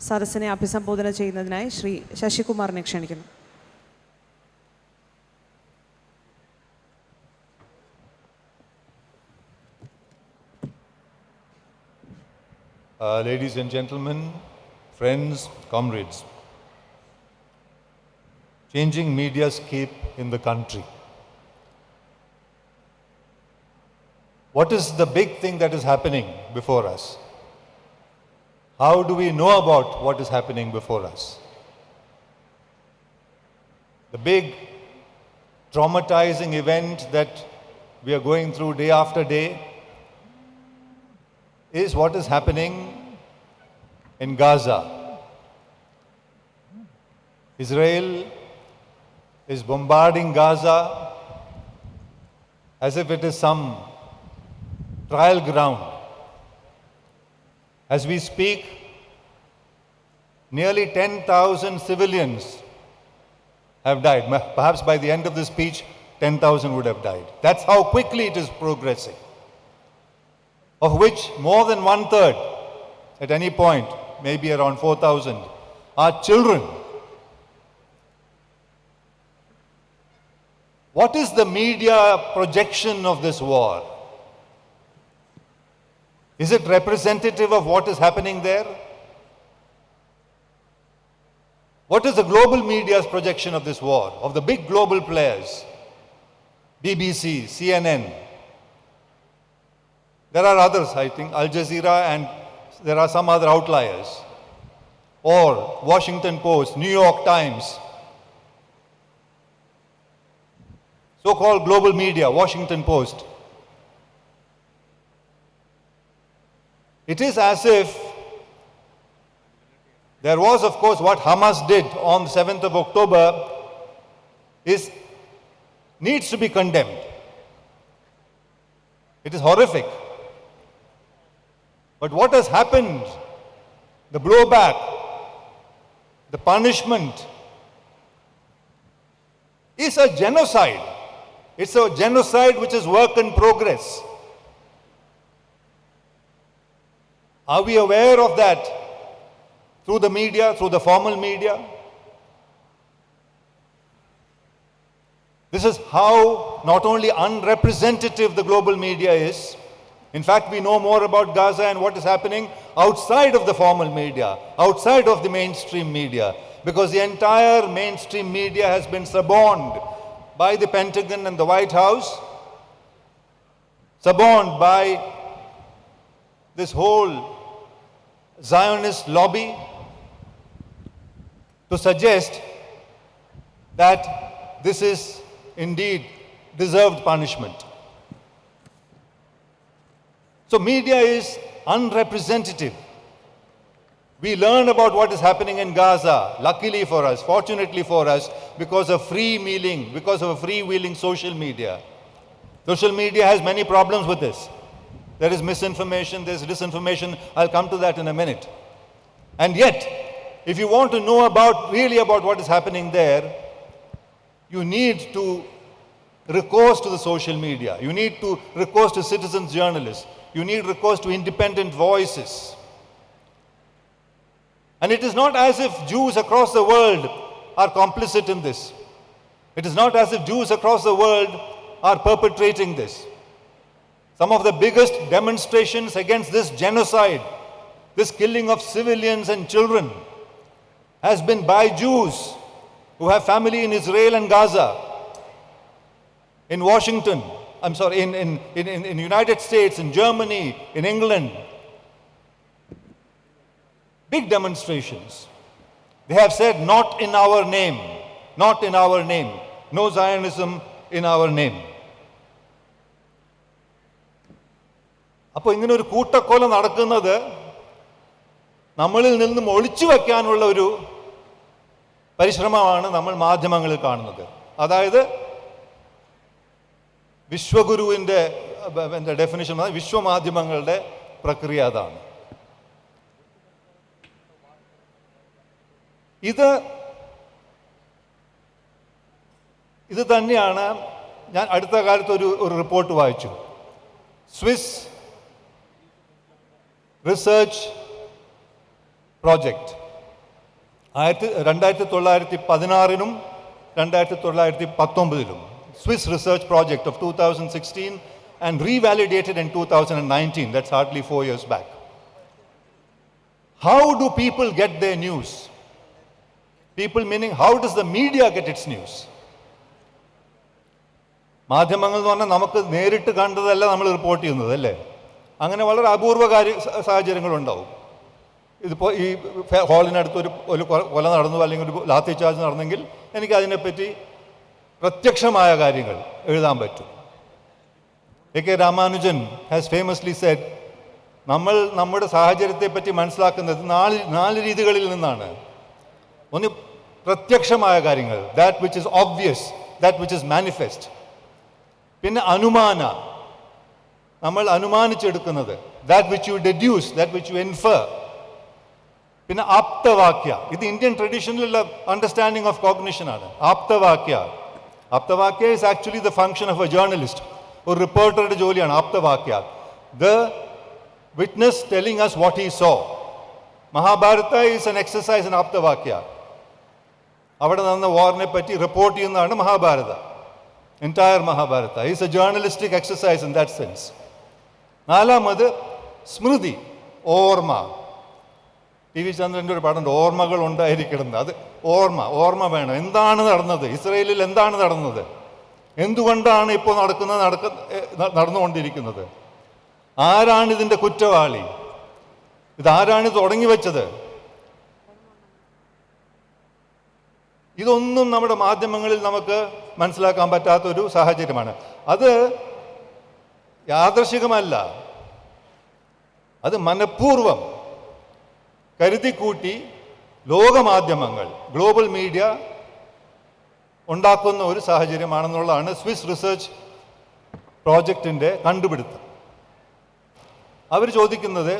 സദസ്സിനെ അഭിസംബോധന ചെയ്യുന്നതിനായി ശ്രീ ശശികുമാറിനെ ക്ഷണിക്കുന്നു. Ladies and gentlemen, friends, comrades, changing mediascape in the country. What is the big thing that is happening before us? How do we know about what is happening before us? The big traumatizing event that we are going through day after day is what is happening in Gaza. Israel is bombarding Gaza as if it is some trial ground. As we speak, nearly 10,000 civilians have died. Perhaps by the end of the speech, 10,000 would have died. That's how quickly it is progressing. Of which more than 1/3, at any point, maybe around 4,000, are children. What is the media projection of this war? Is it representative of what is happening there? What is the global media's projection of this war, of the big global players? BBC, CNN. There are others, I think, Al Jazeera, and there are some other outliers. Or Washington Post, New York Times. So-called global media, Washington Post. It is as if there was, of course, what Hamas did on the 7th of October needs to be condemned. It is horrific. But what has happened, the blowback, the punishment, is a genocide. It's a genocide which is work in progress. Are we aware of that through the media, through the formal media? This is how not only unrepresentative the global media is. In fact, we know more about Gaza and what is happening outside of the formal media, outside of the mainstream media, because the entire mainstream media has been suborned by the Pentagon and the White House, suborned by this whole Zionist lobby to suggest that this is indeed deserved punishment. So media is unrepresentative. We learn about what is happening in Gaza, luckily for us, fortunately for us, because of a freewheeling social media. Social media has many problems with this. There is misinformation, there is disinformation. I'll come to that in a minute. And yet, if you want to know really about what is happening there, you need to recourse to the social media. You need to recourse to citizens journalists. You need recourse to independent voices. And it is not as if Jews across the world are complicit in this. It is not as if Jews across the world are perpetrating this. Some of the biggest demonstrations against this genocide, this killing of civilians and children, has been by Jews who have family in Israel and Gaza, in Washington, in United States, in Germany, in England. Big demonstrations. They have said, not in our name, not in our name, no Zionism in our name. അപ്പോൾ ഇങ്ങനെ ഒരു കൂട്ടക്കൊല നടക്കുന്നത് നമ്മളിൽ നിന്നും ഒളിച്ചു വയ്ക്കാനുള്ള ഒരു പരിശ്രമമാണ് നമ്മൾ മാധ്യമങ്ങളിൽ കാണുന്നത്. അതായത് വിശ്വഗുരുവിൻ്റെ ഡെഫിനിഷൻ വിശ്വമാധ്യമങ്ങളുടെ പ്രക്രിയ അതാണ്. ഇത് തന്നെയാണ് ഞാൻ അടുത്ത കാലത്ത് ഒരു റിപ്പോർട്ട് വായിച്ചു. Swiss research project 1916നും 1919ലും Swiss research project of 2016 and revalidated in 2019. That's hardly 4 years back. How do people get their news? People meaning, how does the media get its news? മാധ്യമങ്ങൾ എന്ന് പറഞ്ഞാൽ നമുക്ക് നേരിട്ട് കണ്ടതല്ല നമ്മൾ റിപ്പോർട്ട് ചെയ്യുന്നത് അല്ലേ? അങ്ങനെ വളരെ അപൂർവ സാഹചര്യങ്ങളുണ്ടാവും. ഇതിപ്പോൾ ഈ ഹാളിനടുത്ത് ഒരു കൊല നടന്നു അല്ലെങ്കിൽ ഒരു ലാത്തി ചാർജ് നടന്നെങ്കിൽ എനിക്ക് അതിനെപ്പറ്റി പ്രത്യക്ഷമായ കാര്യങ്ങൾ എഴുതാൻ പറ്റും. A K Ramanujan has famously said, നമ്മൾ നമ്മുടെ സാഹചര്യത്തെപ്പറ്റി മനസ്സിലാക്കുന്നത് നാല് രീതികളിൽ നിന്നാണ്. ഒന്ന് പ്രത്യക്ഷമായ കാര്യങ്ങൾ, that which is obvious, that which is manifest. പിന്നെ അനുമാന, നമ്മൾ അനുമാനിച്ചെടുക്കുന്നത്, that which you deduce, that which you infer. പിന്നെ ആപ്തവാക്യ, ഇത് ഇന്ത്യൻ ട്രഡീഷനിലുള്ള അണ്ടർസ്റ്റാൻഡിങ് ഓഫ് കോഗ്നിഷൻ ആണ്. ആപ്തവാക്യ is actually the function of a journalist. ഒരു റിപ്പോർട്ടറുടെ ജോലിയാണ് ആപ്തവാക്യ. The witness telling us what he saw. Mahabharata is an exercise in ആപ്തവാക്യ. അവിടെ നടന്ന വാറിനെ പറ്റി റിപ്പോർട്ട് ചെയ്യുന്നതാണ് Mahabharata. Entire Mahabharata is a journalistic exercise in that sense. നാലാമത് സ്മൃതി, ഓർമ്മ. ടി വി ചന്ദ്രൻ്റെ ഒരു പാടുണ്ട്, ഓർമ്മകൾ ഉണ്ടായിരിക്കണം. അത് ഓർമ്മ വേണം. എന്താണ് നടന്നത്, ഇസ്രയേലിൽ എന്താണ് നടന്നത്, എന്തുകൊണ്ടാണ് ഇപ്പോൾ നടന്നുകൊണ്ടിരിക്കുന്നത്, ആരാണ് ഇതിൻ്റെ കുറ്റവാളി, ഇതാരാണ് തുടങ്ങി വെച്ചത്. ഇതൊന്നും നമ്മുടെ മാധ്യമങ്ങളിൽ നമുക്ക് മനസ്സിലാക്കാൻ പറ്റാത്തൊരു സാഹചര്യമാണ്. അത് യാദൃശികമല്ല, അത് മനഃപൂർവം കരുതിക്കൂട്ടി ലോകമാധ്യമങ്ങൾ, ഗ്ലോബൽ മീഡിയ ഉണ്ടാക്കുന്ന ഒരു സാഹചര്യമാണെന്നുള്ളതാണ് സ്വിസ് റിസർച്ച് പ്രോജക്റ്റിൻ്റെ കണ്ടുപിടുത്തം. അവർ ചോദിക്കുന്നത്,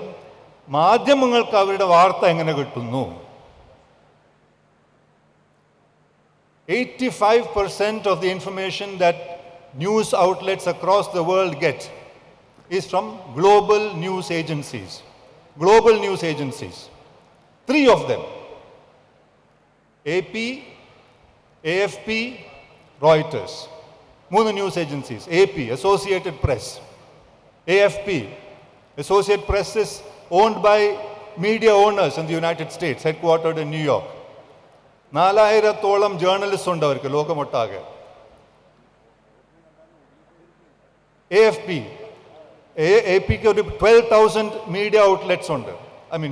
മാധ്യമങ്ങൾക്ക് അവരുടെ വാർത്ത എങ്ങനെ കിട്ടുന്നു? 85% of the information that news outlets across the world get is from global news agencies. Global news agencies. 3 of them: AP, AFP, Reuters. 3 news agencies. AP, Associated Press. AFP, Associated Press, is owned by media owners in the United States, headquartered in New York. 4000-ഓളം journalist ഉണ്ട് അവർക്ക് ലോകമൊട്ടാകെ. APക്ക് ഒരു 12,000 media outlets ഉണ്ട്.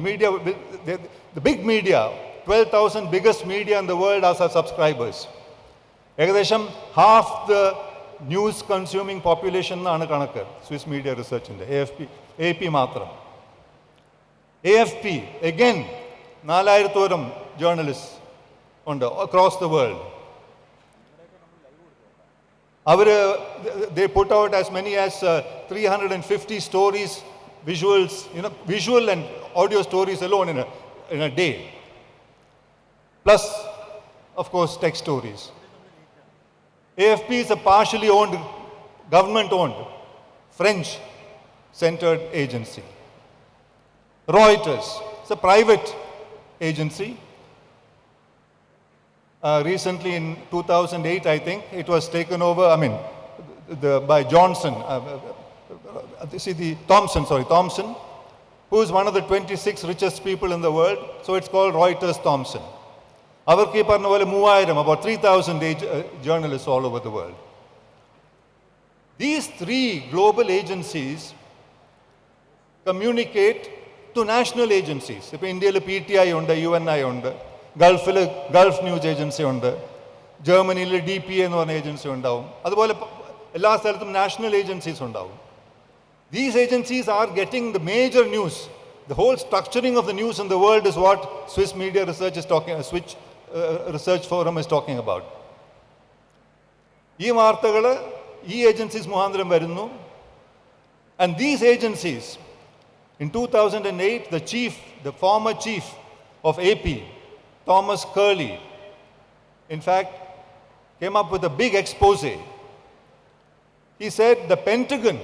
media, the big media, 12,000 biggest media in the world as our subscribers. ഏകദേശം half the news consuming population എന്നാണ് കണക്ക് സ്വിസ് മീഡിയ റിസർച്ചിൻ്റെ. AP മാത്രം. AFP, again, 4000-ഓളം ജേർണലിസ്റ്റ് ഉണ്ട് across the world. They put out as many as 350 stories, visuals, visual and audio stories alone in a day. Plus, of course, text stories. AFP is a partially owned, government-owned, French-centered agency. Reuters, it's a private agency. Recently in 2008, I think, it was taken over, by Johnson, Thomson, who is one of the 26 richest people in the world. So it's called Reuters Thomson. Avarki parna pole 3000, about 3,000 journalists all over the world. These 3 global agencies communicate to national agencies. If India PTI ഉണ്ട്, UNI ഉണ്ട്, Gulf news agency ഉണ്ട്, ജർമ്മനിയിൽ DPA എന്ന് പറഞ്ഞ agency ഉണ്ടാവും, അതുപോലെ എല്ലാ സ്ഥലത്തും നാഷണൽ ഏജൻസീസ് ഉണ്ടാവും. These agencies are getting the major news. The whole structuring of the news in the world is what Swiss Media Research Research Forum is talking about. ഈ വാർത്തകൾ ഈ ഏജൻസീസ് മുഖാന്തരം വരുന്നു. And these agencies, in 2008, the former chief of AP, Thomas Curley, in fact, came up with a big expose. He said the Pentagon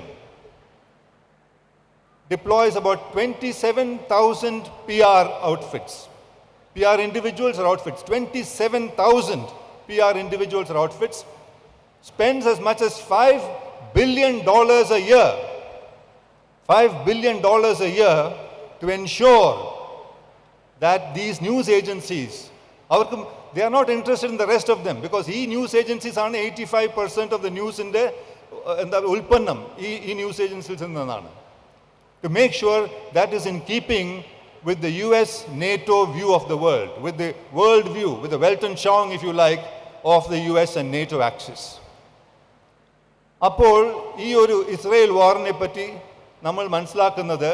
deploys about 27,000 PR outfits PR individuals or outfits, 27,000 PR individuals or outfits, spends as much as $5 billion a year. $5 billion a year to ensure that these news agencies, they are not interested in the rest of them, because news agencies are 85% of the news in the Ulpannam, news agencies in the Nana. To make sure that is in keeping with the US NATO view of the world, with the world view, with the Welton Chong, if you like, of the US and NATO axis. അപ്പോൾ ഈ ഒരു Israel വാറിനെ പറ്റി നമ്മൾ മനസ്സിലാക്കുന്നത്,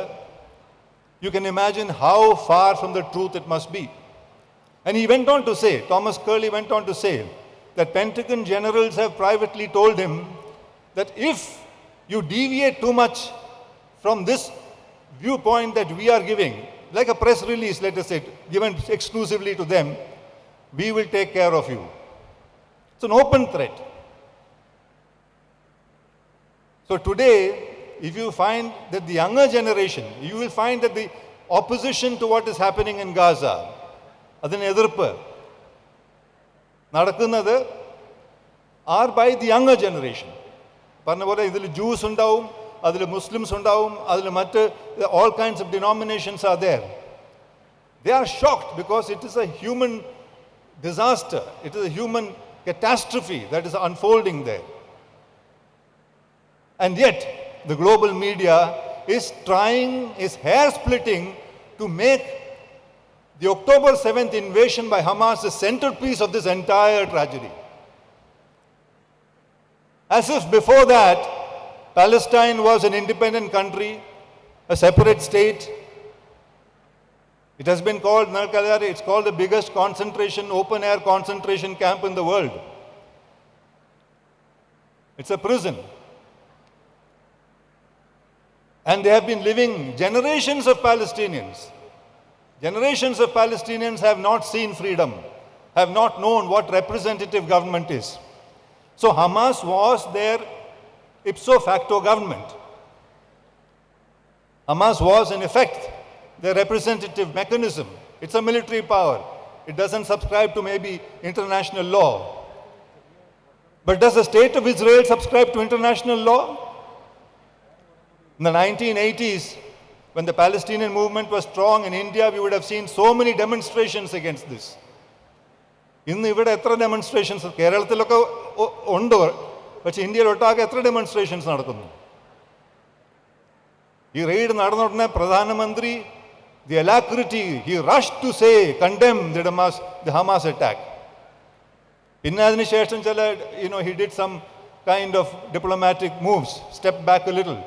you can imagine how far from the truth it must be. And he went on to say, Thomas Curley went on to say, that Pentagon generals have privately told him that if you deviate too much from this viewpoint that we are giving, like a press release, let us say, given exclusively to them, we will take care of you. It's an open threat. So today, if you find that the younger generation, you will find that the opposition to what is happening in Gaza, അതിന് എതിർപ്പ് നടക്കുന്നത് are by the younger generation. പറഞ്ഞ പോലെ ഇതിൽ Jews ഉണ്ടാവും, അതിൽ Muslims ഉണ്ടാവും, അതിൽ മറ്റ് all kinds of denominations are there. They are shocked because it is a human disaster, it is a human catastrophe that is unfolding there. And yet, the global media is hair-splitting to make the October 7th invasion by Hamas the centerpiece of this entire tragedy. As if before that, Palestine was an independent country, a separate state. It has been called, it's called the biggest open-air concentration camp in the world. It's a prison. And they have been living, generations of Palestinians have not seen freedom, have not known what representative government is. So Hamas was their ipso facto government. Hamas was, in effect, their representative mechanism. It's a military power. It doesn't subscribe to maybe international law. But does the state of Israel subscribe to international law? In the 1980s, when the Palestinian movement was strong in India, we would have seen so many demonstrations against this. ഇന്ന് ഇവിടെ എത്ര demonstrations കേരളത്തിലൊക്കെ ഉണ്ട്, പക്ഷെ ഇന്ത്യയിലൊട്ടാകെ എത്ര demonstrations നടക്കുന്നു? ഈ raid നടന്ന ഉടനെ പ്രധാനമന്ത്രി, the alacrity, he rushed to say, condemn the Hamas attack. പിന്നെ അതിനുശേഷം ചില, he did some kind of diplomatic moves, stepped back a little.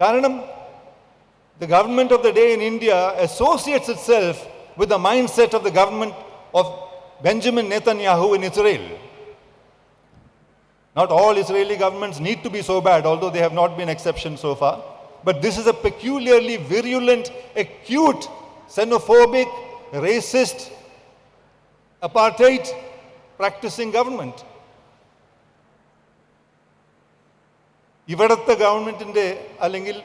കാരണം the government of the day in India associates itself with the mindset of the government of Benjamin Netanyahu in Israel. Not all Israeli governments need to be so bad, although they have not been exceptions so far. But this is a peculiarly virulent, acute, xenophobic, racist, apartheid practicing government. ഇവിടുത്തെ ഗവൺമെൻറ്റിൻ്റെ അല്ലെങ്കിൽ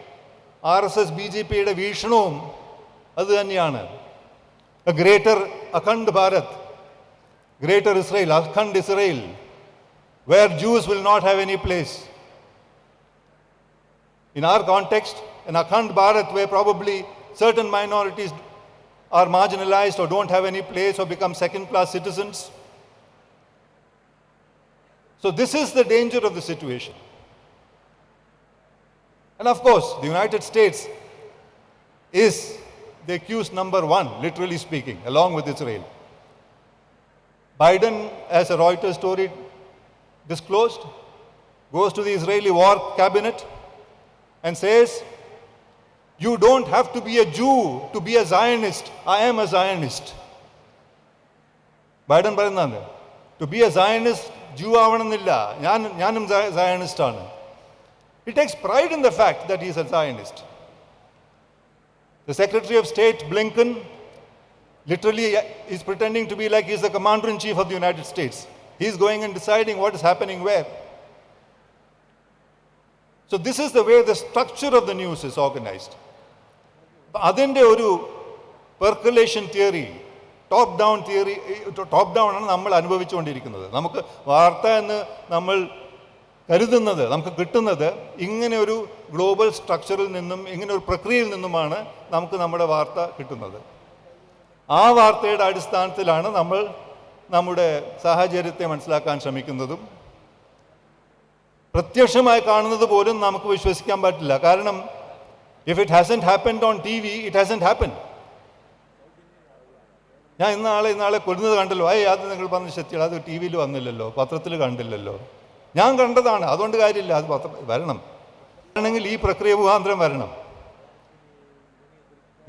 RSS BJPയുടെ വീക്ഷണവും അത് തന്നെയാണ്. A greater Akhand Bharat, greater Israel, Akhand Israel, where Jews will not have any place. In our context, an Akhand Bharat where probably certain minorities are marginalized or don't have any place or become second-class citizens. So this is the danger of the situation. And of course, the United States is the accused number one, literally speaking, along with Israel. Biden, as a Reuters story disclosed, goes to the Israeli war cabinet and says, you don't have to be a Jew to be a Zionist. I am a Zionist. Biden പറയുന്നതാണ്, to be a Zionist, Jew ആവണമെന്നില്ല, ഞാനും Zionist ആണ്. He takes pride in the fact that he is a Zionist. The Secretary of State, Blinken, literally is pretending to be like he's the Commander-in-Chief of the United States. He's going and deciding what is happening where. So this is the way the structure of the news is organized. അതിൻ്റെ ഒരു percolation theory, top down theory, top down ആണ് നമ്മൾ അനുഭവിച്ചുകൊണ്ടിരിക്കുന്നത്. നമുക്ക് വാർത്ത എന്ന് നമ്മൾ കരുതുന്നത്, നമുക്ക് കിട്ടുന്നത് ഇങ്ങനെ ഒരു ഗ്ലോബൽ സ്ട്രക്ചറിൽ നിന്നും, ഇങ്ങനെ ഒരു പ്രക്രിയയിൽ നിന്നുമാണ് നമുക്ക് നമ്മുടെ വാർത്ത കിട്ടുന്നത്. ആ വാർത്തയുടെ അടിസ്ഥാനത്തിലാണ് നമ്മൾ നമ്മുടെ സാഹചര്യത്തെ മനസ്സിലാക്കാൻ ശ്രമിക്കുന്നതും. പ്രത്യക്ഷമായി കാണുന്നത് പോലും നമുക്ക് വിശ്വസിക്കാൻ പറ്റില്ല. കാരണം if it hasn't happened on TV, it hasn't happened. ഞാൻ ഇന്നാളെ കൊല്ലുന്നത് കണ്ടല്ലോ, അത് നിങ്ങൾ പറഞ്ഞ ശക്തികൾ, അത് TV വന്നില്ലല്ലോ, പത്രത്തിൽ കണ്ടില്ലല്ലോ. ഞാൻ കണ്ടതാണ്, അതുകൊണ്ട് കാര്യമില്ല, അത് വരണം. വരണമെങ്കിൽ ഈ പ്രക്രിയ മുഖാന്തരം വരണം.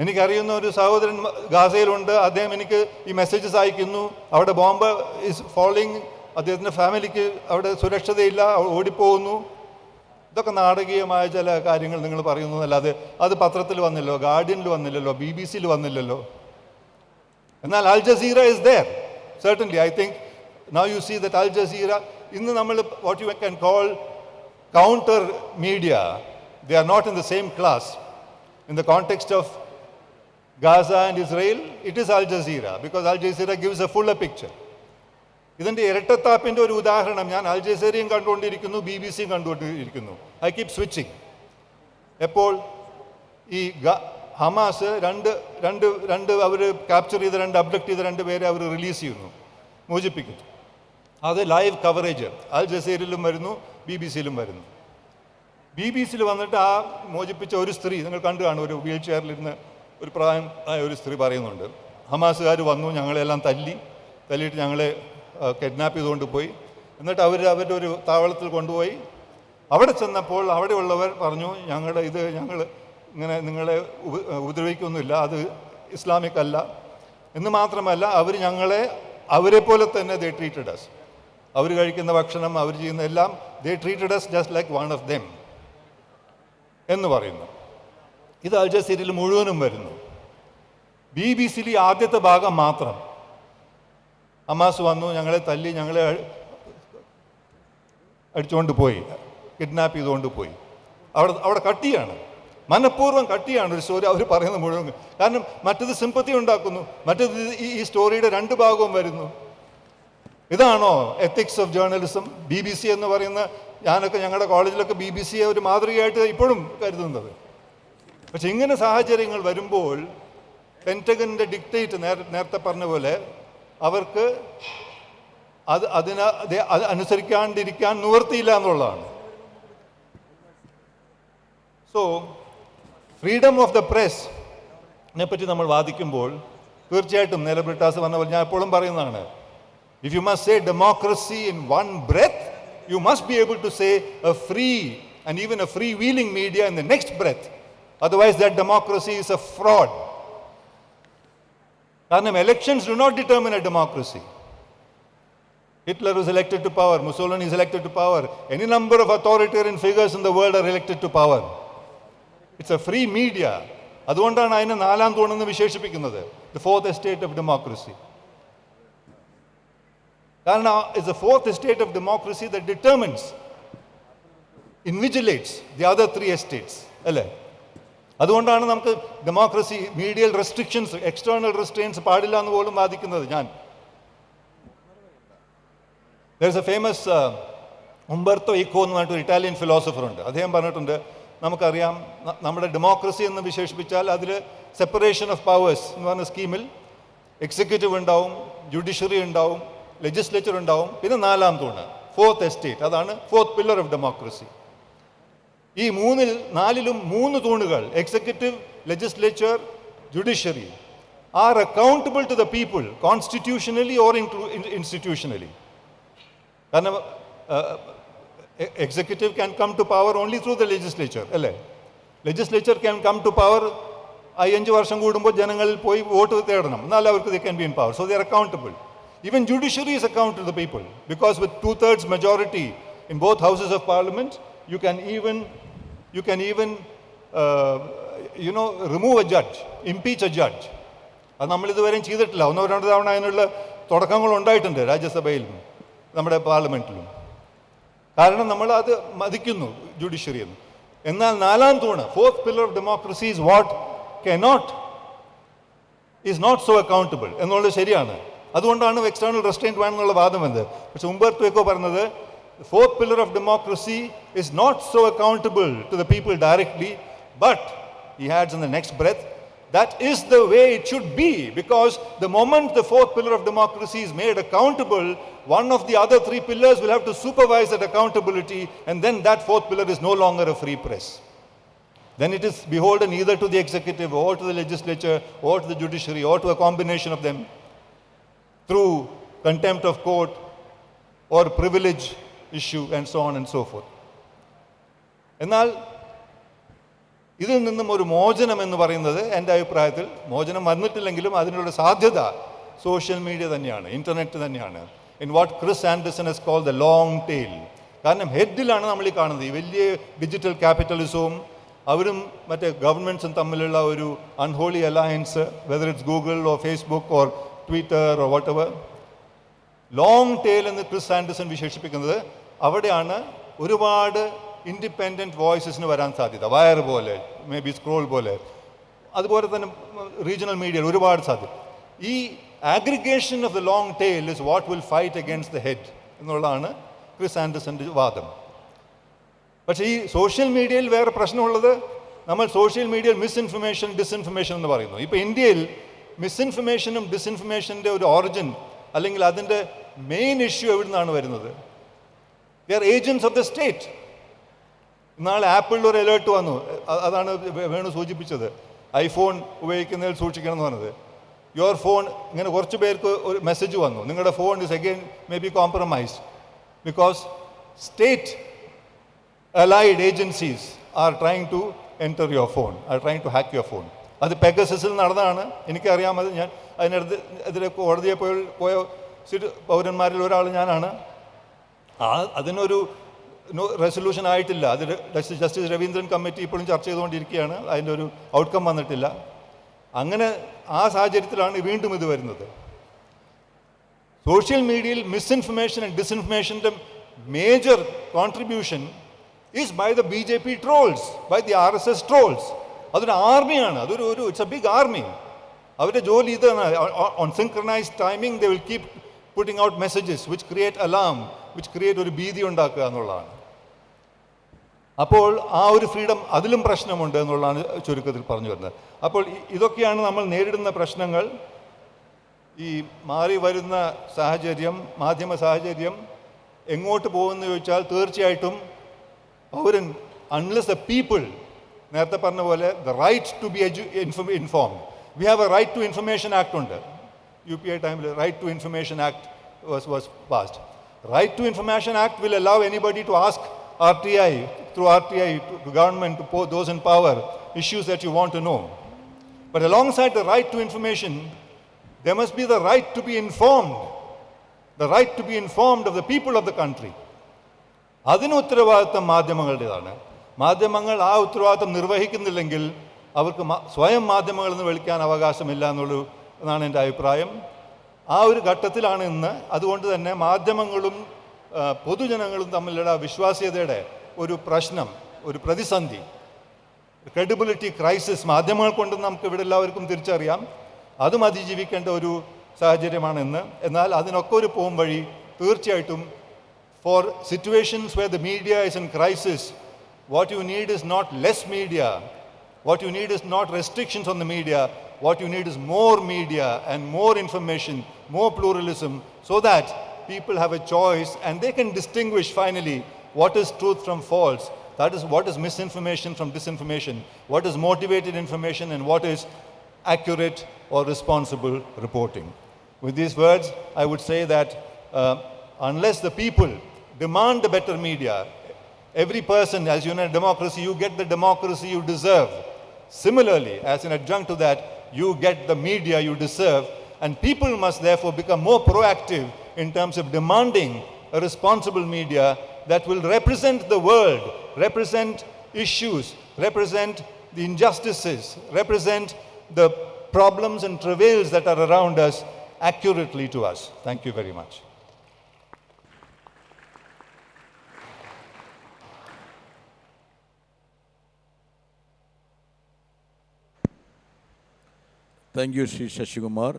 എനിക്കറിയുന്ന ഒരു സഹോദരൻ ഗാസയിലുണ്ട്. അദ്ദേഹം എനിക്ക് ഈ മെസ്സേജസ് അയക്കുന്നു, അവിടെ ബോംബ് ഈസ് ഫോളിങ്, അദ്ദേഹത്തിൻ്റെ ഫാമിലിക്ക് അവിടെ സുരക്ഷിതയില്ല, ഓടിപ്പോകുന്നു. ഇതൊക്കെ നാടകീയമായ ചില കാര്യങ്ങൾ നിങ്ങൾ പറയുന്നതല്ലാതെ അത് പത്രത്തിൽ വന്നില്ലല്ലോ, ഗാർഡിയനിൽ വന്നില്ലല്ലോ, BBC വന്നില്ലല്ലോ. എന്നാൽ Al Jazeera is there. Certainly, I think now you see that Al Jazeera, ഇന്ന് നമ്മൾ what you can call counter media, they are not in the same class. In the context of Gaza and Israel, it is Al Jazeera, because Al Jazeera gives a fuller picture. ഇതിൻ്റെ ഇരട്ടത്താപ്പിൻ്റെ ഒരു ഉദാഹരണം, ഞാൻ Al ജസീറയും കണ്ടുകൊണ്ടിരിക്കുന്നു, BBC-യും കണ്ടുകൊണ്ടിരിക്കുന്നു. I keep switching. എപ്പോൾ ഈ ഹമാസ് രണ്ട് അവർ ക്യാപ്ചർ ചെയ്ത, അബ്ഡക്ട് ചെയ്ത 2 പേരെ അവർ റിലീസ് ചെയ്യുന്നു, മോചിപ്പിക്കുന്നു. അത് ലൈവ് കവറേജ് അൽ ജസീറയിലും വരുന്നു, BBC-യിലും വരുന്നു. BBC-യിൽ വന്നിട്ട് ആ മോചിപ്പിച്ച ഒരു സ്ത്രീ നിങ്ങൾ കണ്ടു കാണും, ഒരു വീൽ ചെയറിലിരുന്ന് ഒരു പ്രായമായ ഒരു സ്ത്രീ പറയുന്നുണ്ട്, ഹമാസുകാർ വന്നു, ഞങ്ങളെല്ലാം തല്ലിയിട്ട് ഞങ്ങളെ കിഡ്നാപ്പ് ചെയ്തുകൊണ്ട് പോയി. എന്നിട്ട് അവരുടെ ഒരു താവളത്തിൽ കൊണ്ടുപോയി. അവിടെ ചെന്നപ്പോൾ അവിടെയുള്ളവർ പറഞ്ഞു, ഞങ്ങൾ ഇങ്ങനെ നിങ്ങളെ ഉപദ്രവിക്കൊന്നുമില്ല, അത് ഇസ്ലാമിക് അല്ല എന്ന് മാത്രമല്ല, അവർ ഞങ്ങളെ അവരെ പോലെ തന്നെ ദേ ട്രീറ്റഡ് അസ്. അവർ കഴിക്കുന്ന ഭക്ഷണം, അവർ ചെയ്യുന്ന എല്ലാം, they treated as just like one of them എന്ന് പറയുന്നു. ഇത് അൽ ജസീറയിൽ മുഴുവനും വരുന്നു. BBC-യിൽ ആദ്യത്തെ ഭാഗം മാത്രം, ഹമാസ് വന്നു, ഞങ്ങളെ തല്ലി, ഞങ്ങളെ അടിച്ചുകൊണ്ട് പോയി, കിഡ്നാപ്പ് ചെയ്തുകൊണ്ട് പോയി. അവിടെ കട്ടിയാണ്, മനഃപൂർവ്വം കട്ടിയാണ് ഒരു സ്റ്റോറി അവർ പറയുന്നത് മുഴുവൻ. കാരണം മറ്റത് സിമ്പത്തി ഉണ്ടാക്കുന്നു, മറ്റത് ഈ സ്റ്റോറിയുടെ 2 ഭാഗവും വരുന്നു. ഇതാണോ എത്തിക്സ് ഓഫ് ജേർണലിസം? BBC എന്ന് പറയുന്ന, ഞാനൊക്കെ ഞങ്ങളുടെ കോളേജിലൊക്കെ BBC-യെ ഒരു മാതൃകയായിട്ട് ഇപ്പോഴും കരുതുന്നത്. പക്ഷെ ഇങ്ങനെ സാഹചര്യങ്ങൾ വരുമ്പോൾ പെൻറ്റഗണിൻ്റെ ഡിക്റ്റേറ്റ് നേരത്തെ പറഞ്ഞ പോലെ അവർക്ക് അത് അനുസരിക്കാണ്ടിരിക്കാൻ നിവൃത്തിയില്ല എന്നുള്ളതാണ്. സോ ഫ്രീഡം ഓഫ് ദ പ്രസ്സിനെ പറ്റി നമ്മൾ വാദിക്കുമ്പോൾ തീർച്ചയായിട്ടും നേരെ ബ്രിട്ടാസ് പറഞ്ഞ പോലെ ഞാൻ എപ്പോഴും പറയുന്നതാണ്, if you must say democracy in one breath, you must be able to say a free and even a free wheeling media in the next breath. Otherwise that democracy is a fraud. കാരണം elections do not determine a democracy. Hitler was elected to power, Mussolini is elected to power, any number of authoritarian figures in the world are elected to power. It's a free media. അതുകൊണ്ടാണ് അതിനെ 4ാം തൂണെന്ന് വിശേഷിപ്പിക്കുന്നത്, the fourth estate of democracy. കാരണം it's the fourth estate of democracy that determines, invigilates the other 3 estates, അല്ലേ? അതുകൊണ്ടാണ് നമുക്ക് democracy, മീഡിയൽ restrictions, external restrains പാടില്ല എന്ന് പോലും വാദിക്കുന്നത് ഞാൻ. There is A famous Umberto eco എന്ന് പറഞ്ഞിട്ട് ഒരു ഇറ്റാലിയൻ ഫിലോസഫർ ഉണ്ട്. അദ്ദേഹം പറഞ്ഞിട്ടുണ്ട്, നമുക്കറിയാം നമ്മുടെ ഡെമോക്രസി എന്ന് വിശേഷിപ്പിച്ചാൽ അതിൽ സെപ്പറേഷൻ ഓഫ് പവേഴ്സ് എന്ന് പറഞ്ഞ സ്കീമിൽ എക്സിക്യൂട്ടീവ് ഉണ്ടാവും, ജുഡീഷ്യറി ഉണ്ടാവും, ലെജിസ്ലേച്ചർ ഉണ്ടാവും, പിന്നെ 4ാം തൂണ് ഫോർത്ത് എസ്റ്റേറ്റ്, അതാണ് ഫോർത്ത് പില്ലർ ഓഫ് ഡെമോക്രസി. ഈ 4ലും 3 തൂണുകൾ, executive, legislature, judiciary, are accountable to the people constitutionally or institutionally. കാരണം executive can come to power only through the legislature, അല്ലേ? Legislature can come to power 5 വർഷം കൂടുമ്പോൾ ജനങ്ങളിൽ പോയി വോട്ട് തേടണം, എന്നാലും അവർക്ക് they can be in power, so they are accountable. Even judiciary is accountable to the people, because with 2/3 majority in both houses of parliament, you can even remove a judge, impeach a judge. അത് നമ്മളിതുവരെയും ചെയ്തിട്ടില്ല. 1-2 തവണ അതിനുള്ള തുടക്കങ്ങൾ ഉണ്ടായിട്ടുണ്ട് രാജ്യസഭയിലും നമ്മുടെ പാർലമെൻറ്റിലും. കാരണം നമ്മൾ അത് മതിക്കുന്നു ജുഡീഷ്യറി എന്ന്. എന്നാൽ 4ാം തൂണ്, fourth pillar of democracy, is what cannot is not so accountable എന്നുള്ളത് ശരിയാണ്. അതുകൊണ്ടാണ് എക്സ്റ്റേണൽ റെസ്ട്രെയിൻറ്റ് വേണമെന്നുള്ള വാദം എന്ത്. പക്ഷെ ഉംബർട്ടോ എക്കോ പറഞ്ഞത് the fourth pillar of democracy is not so accountable to the people directly, but he adds in the next breath, that is the way it should be, because the moment the fourth pillar of democracy is made accountable, one of the other three pillars will have to supervise that accountability, and then that fourth pillar is no longer a free press. Then it is beholden either to the executive or to the legislature or to the judiciary or to a combination of them through contempt of court or privilege issue and so on and so forth. എന്നാൽ ഇതിൽ നിന്നും ഒരു മോചനം എന്ന് പറയുന്നത് എൻ്റെ അഭിപ്രായത്തിൽ മോചനം വന്നിട്ടില്ലെങ്കിലും അതിനുള്ള സാധ്യത സോഷ്യൽ മീഡിയ തന്നെയാണ്, ഇൻ്റർനെറ്റ് തന്നെയാണ്. In what Chris Anderson has called the long tail. കാരണം ഹെഡിലാണ് നമ്മൾ ഈ കാണുന്നത് ഈ വലിയ ഡിജിറ്റൽ ക്യാപിറ്റലിസവും അവരും മറ്റേ ഗവൺമെൻറ്റ്സും തമ്മിലുള്ള ഒരു unholy alliance, whether it's Google or Facebook or Twitter or whatever. Long tail എന്ന് ക്രിസ് ആൻഡേഴ്സൺ വിശേഷിപ്പിക്കുന്നത് അവിടെയാണ് ഒരുപാട് ഇൻഡിപെൻഡൻറ്റ് വോയിസസിന് വരാൻ സാധ്യത. വയർ പോലെ, മേ ബി സ്ക്രോൾ പോലെ, അതുപോലെ തന്നെ റീജിയണൽ മീഡിയയിൽ ഒരുപാട് സാധ്യത. ഈ aggregation of the long tail is what will fight against the head എന്നുള്ളതാണ് ക്രിസ് ആൻഡേഴ്സൻ്റെ വാദം. പക്ഷേ ഈ സോഷ്യൽ മീഡിയയിൽ വേറെ പ്രശ്നമുള്ളത്, നമ്മൾ സോഷ്യൽ മീഡിയയിൽ മിസ്ഇൻഫർമേഷൻ, ഡിസ്ഇൻഫർമേഷൻ എന്ന് പറയുന്നു. ഇപ്പോൾ ഇന്ത്യയിൽ മിസ്ഇൻഫർമേഷനും ഡിസ്ഇൻഫർമേഷൻ്റെ ഒരു ഓറിജിൻ അല്ലെങ്കിൽ അതിൻ്റെ മെയിൻ ഇഷ്യൂ എവിടെ നിന്നാണ് വരുന്നത്? They are agents of the state. നാളെ ആപ്പിളിൽ ഒരു അലേർട്ട് വന്നു, അതാണ് വേണു സൂചിപ്പിച്ചത്, ഐഫോൺ ഉപയോഗിക്കുന്നതിൽ സൂക്ഷിക്കണം എന്ന് പറഞ്ഞത്. യുവർ ഫോൺ, ഇങ്ങനെ കുറച്ച് പേർക്ക് ഒരു മെസ്സേജ് വന്നു, നിങ്ങളുടെ phone is again may be compromised because state allied agencies are trying to enter your phone, are trying to hack your phone. അത് പെഗസസിൽ നടന്നതാണ്, എനിക്കറിയാമത്. ഞാൻ അതിലെ കോടതിയെ പോയ പൗരന്മാരിൽ ഒരാൾ ഞാനാണ്. അതിനൊരു റെസൊല്യൂഷൻ ആയിട്ടില്ല. അത് ജസ്റ്റിസ് രവീന്ദ്രൻ കമ്മിറ്റി ഇപ്പോഴും ചർച്ച ചെയ്തുകൊണ്ടിരിക്കുകയാണ്, അതിൻ്റെ ഒരു ഔട്ട്കം വന്നിട്ടില്ല. അങ്ങനെ ആ സാഹചര്യത്തിലാണ് വീണ്ടും ഇത് വരുന്നത്. സോഷ്യൽ മീഡിയയിൽ മിസ്ഇൻഫർമേഷൻ ആൻഡ് ഡിസ്ഇൻഫർമേഷൻ്റെ major contribution is by the BJP trolls, by the RSS trolls. അതൊരു ആർമിയാണ്, ഇറ്റ്സ് എ ബിഗ് ആർമി. അവരുടെ ജോലി ഇതാണ്. On synchronized timing they will keep putting out messages which create alarm, which create ഒരു ഭീതി ഉണ്ടാക്കുക എന്നുള്ളതാണ്. അപ്പോൾ ആ ഒരു ഫ്രീഡം അതിലും പ്രശ്നമുണ്ട് എന്നുള്ളതാണ് ചുരുക്കത്തിൽ പറഞ്ഞു വരുന്നത്. അപ്പോൾ ഇതൊക്കെയാണ് നമ്മൾ നേരിടുന്ന പ്രശ്നങ്ങൾ. ഈ മാറി വരുന്ന സാഹചര്യം, മാധ്യമ സാഹചര്യം എങ്ങോട്ട് പോകുമെന്ന് ചോദിച്ചാൽ തീർച്ചയായിട്ടും പൗരൻ, അൺലെസ് ദ പീപ്പിൾ, നേരത്തെ പറഞ്ഞ പോലെ the right to be informed. We have a right to information act ഉണ്ട്. UPI ടൈമിൽ right to information act was passed. Right to information act will allow anybody to ask RTI, through RTI to government, to those in power, issues that you want to know. But alongside the right to information, there must be the right to be informed, the right to be informed of the people of the country. അതിന് ഉത്തരവാദിത്വം മാധ്യമങ്ങളുടേതാണ്. മാധ്യമങ്ങൾ ആ ഉത്തരവാദിത്വം നിർവഹിക്കുന്നില്ലെങ്കിൽ അവർക്ക് സ്വയം മാധ്യമങ്ങളെന്ന് വിളിക്കാൻ അവകാശമില്ല എന്നാണ് എൻ്റെ അഭിപ്രായം. ആ ഒരു ഘട്ടത്തിലാണ് ഇന്ന്. അതുകൊണ്ട് തന്നെ മാധ്യമങ്ങളും പൊതുജനങ്ങളും തമ്മിലുള്ള വിശ്വാസ്യതയുടെ ഒരു പ്രശ്നം, ഒരു പ്രതിസന്ധി, ക്രെഡിബിലിറ്റി ക്രൈസിസ് മാധ്യമങ്ങൾ കൊണ്ട് നമുക്ക് ഇവിടെ എല്ലാവർക്കും തിരിച്ചറിയാം. അതും അതിജീവിക്കേണ്ട ഒരു സാഹചര്യമാണ് ഇന്ന്. എന്നാൽ അതിനൊക്കെ ഒരു പോം വഴി തീർച്ചയായിട്ടും, for situations where the media is in crisis, what you need is not less media, what you need is not restrictions on the media, what you need is more media and more information, more pluralism, so that people have a choice and they can distinguish finally what is truth from false. That is, what is misinformation from disinformation, what is motivated information and what is accurate or responsible reporting. With these words, I would say that unless the people demand a better media, every person, as you know, in democracy, you get the democracy you deserve. Similarly, as an adjunct to that, you get the media you deserve, and people must therefore become more proactive in terms of demanding a responsible media that will represent the world, represent issues, represent the injustices, represent the problems and travails that are around us accurately to us. Thank you very much. Thank you, Sri Shashikumar.